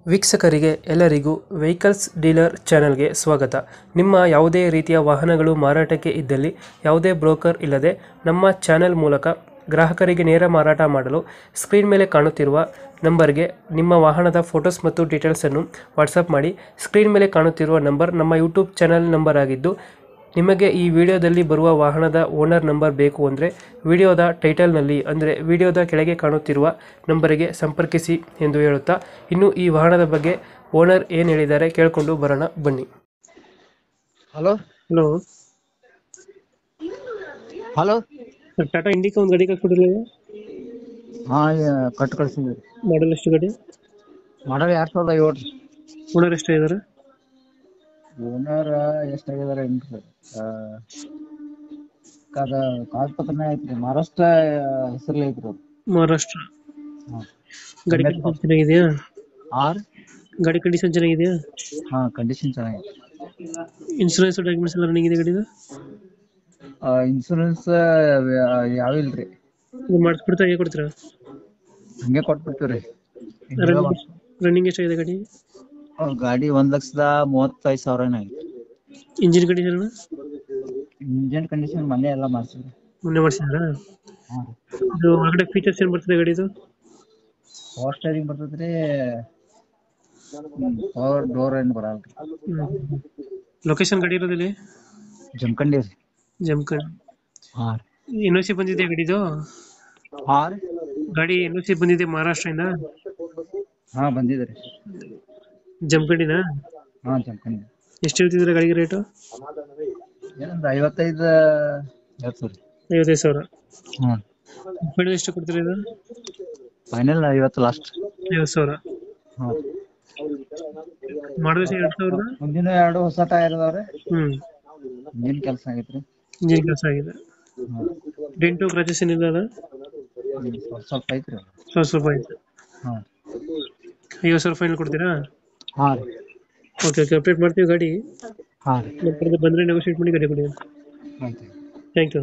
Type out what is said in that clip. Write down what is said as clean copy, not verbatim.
ವೀಕ್ಷಕರಿಗೆ ಎಲ್ಲರಿಗೂ vehicles dealer ಚಾನೆಲ್ಗೆ ಸ್ವಾಗತ. ನಿಮ್ಮ ಯಾವುದೇ ರೀತಿಯ ವಾಹನಗಳು ಮಾರಾಟಕ್ಕೆ ಇದ್ದಲ್ಲಿ ಯಾವುದೇ ಬ್ರೋಕರ್ ಇಲ್ಲದೆ ನಮ್ಮ ಚಾನೆಲ್ ಮೂಲಕ ಗ್ರಾಹಕರಿಗೆ ನೇರ ಮಾರಾಟ ಮಾಡಲು ಸ್ಕ್ರೀನ್ ಮೇಲೆ ಕಾಣುತ್ತಿರುವ ನಂಬರ್ಗೆ ನಿಮ್ಮ ವಾಹನದ ಫೋಟೋಸ್ ಮತ್ತು ಡೀಟೇಲ್ಸನ್ನು ವಾಟ್ಸಪ್ ಮಾಡಿ. ಸ್ಕ್ರೀನ್ ಮೇಲೆ ಕಾಣುತ್ತಿರುವ ನಂಬರ್ ನಮ್ಮ ಯೂಟ್ಯೂಬ್ ಚಾನೆಲ್ ನಂಬರ್ ಆಗಿದ್ದು, ನಿಮಗೆ ಈ ವಿಡಿಯೋದಲ್ಲಿ ಬರುವ ವಾಹನದ ಓನರ್ ನಂಬರ್ ಬೇಕು ಅಂದರೆ ವಿಡಿಯೋದ ಟೈಟಲ್ನಲ್ಲಿ ಅಂದರೆ ವಿಡಿಯೋದ ಕೆಳಗೆ ಕಾಣುತ್ತಿರುವ ನಂಬರಿಗೆ ಸಂಪರ್ಕಿಸಿ ಎಂದು ಹೇಳುತ್ತಾ, ಇನ್ನು ಈ ವಾಹನದ ಬಗ್ಗೆ ಓನರ್ ಏನು ಹೇಳಿದ್ದಾರೆ ಕೇಳಿಕೊಂಡು ಬರೋಣ ಬನ್ನಿ. Hello hello hello sir, Tata Indica ಒಂದು ಗಾಡಿ ಕಳ್ಸ್ಕೊಟ್ಟಿಲ್ಲ, ಹಾ ಕಟ್ ಕಳ್ಸಿದ್ರಿ. ಮಾಡಲ್ ಎಷ್ಟು ಗಾಡಿ? ಮಾಡಲ್ 2007. ಓನರ್ ಎಷ್ಟೇ ಇದ್ದಾರೆ? ಓನರ್ ಎಷ್ಟಾಗಿದಾರೆ ಏನ್ರಿ? ಅದ ಕಾಗಪತ್ರನ ಐತ್ರಿ, ಮಹಾರಾಷ್ಟ್ರ ಹೆಸರ್ಲಿ ಐತ್ರಿ ಅದು. ಮಹಾರಾಷ್ಟ್ರ. ಹಾ. ಗಾಡಿ ಕಂಡೀಷನ್ ಚೆನ್ನಾಗಿದೆಯಾ? ಆರ್ ಗಾಡಿ ಕಂಡೀಷನ್ ಚೆನ್ನಾಗಿದೆಯಾ? ಹಾ ಕಂಡೀಷನ್ ಚೆನ್ನಾಗಿದೆ. ಇನ್ಶೂರೆನ್ಸ್ ಡಾಕ್ಯುಮೆಂಟ್ಸ್ ಎಲ್ಲ ರನ್ನಿಂಗ್ ಇದೆ ಗಾಡಿದು? ಇನ್ಸೂರೆನ್ಸ್ ಯಾವಿಲ್ರಿ, ಇದು ಮಾಡಿಸ್ಬಿಡ್ತಾ ಹೇಗೆ ಕೊಡ್ತೀರಾ? ಹಂಗೆ ಕೊಟ್ಬಿಡ್ತೀವ್ರಿ. ರನ್ನಿಂಗ್ ಎಷ್ಟಾಗಿದೆ ಗಾಡಿ? ಗಾಡಿ 1,35,000 ಐತಿ. Engine condition? ಇಂಜನ್ ಕಂಡೀಷನ್ ಮನೆ ಎಲ್ಲ ಮಾಡ್ಸಿದ್ರಿ. ಮೊನ್ನೆ ಮಾಡಿಸಿದ್ರಾ? ಹಾ. ಇದು ಹೊರಗಡೆ ಫೀಚರ್ಸ್ ಏನು ಬರ್ತದೆ ಗಾಡಿದು? ಪವರ್ ಸ್ಟೇರಿಂಗ್ ಬರ್ತದ್ರಿ, ಪವರ್ ಡೋರ್ ಏನ್ ಬರಲ್ರಿ. ಲೊಕೇಶನ್ ಗಾಡಿ ಇರೋದಿಲ್ಲ? ಜಮಖಂಡಿ ರೀ. ಜಮಖಂಡಿ. ಹಾ ಎನ್ ಓ ಸಿ ಬಂದಿದೆ ಗಾಡಿದು? ಹಾ ಗಾಡಿ ಎನ್ ಓ ಸಿ ಬಂದಿದೆ ಮಹಾರಾಷ್ಟ್ರದಿಂದ? ಹಾ ಬಂದಿದ್ರಿ. ಜಮಖಂಡಿನ? ಹಾ ಜಮಖಂಡಿ. ಎಷ್ಟು ಹೇಳ್ತಿದ್ರೆ ಗಾಡಿಗೆ ರೇಟು? ಏನಂದ್ರ 55 ಹೇಳ್ತೀವ್ರಿ. 55,000. ಹ್ಮ್. ಫೈನಲ್ ಎಷ್ಟು ಕೊಡ್ತೀರಾ ಇದು? Final 50 last. 50,000. ಹಾ. ಮಾಡಲ್ 2000? ಮುಂದಿನ 2 ಹೊಸ ಟೈರ್ ಅದಾವ್ರಿ. ಇಂಜಿನ್ ಕೆಲಸ ಆಗೈತ್ರಿ. ಇಂಜಿನ್ ಕೆಲಸ ಆಗಿದೆ. ಹ್ಮ್. ಡೆಂಟು ಕ್ರಾಚಸ್ ಏನಿಲ್ಲ ಅಲ್ಲ? ಸ್ವಲ್ಪ ಐತ್ರಿ. ಸ್ವಲ್ಪ ಆಯ್ತು. ಹಾ. 50,000 ಫೈನಲ್ ಕೊಡ್ತೀರಾ? ಹಾ. ಓಕೆ ಓಕೆ, ಅಪ್ಡೇಟ್ ಮಾಡ್ತೀವಿ ಗಾಡಿ. ಹಾ. ನಮ್ಮ ಕಡೆಯಿಂದ ಬಂದರೆ ನೆಗೋಷಿಯೇಟ್ ಮಾಡಿ ಗಾಡಿ ಕೊಡಿ. ಆಯ್ತು. Thank you.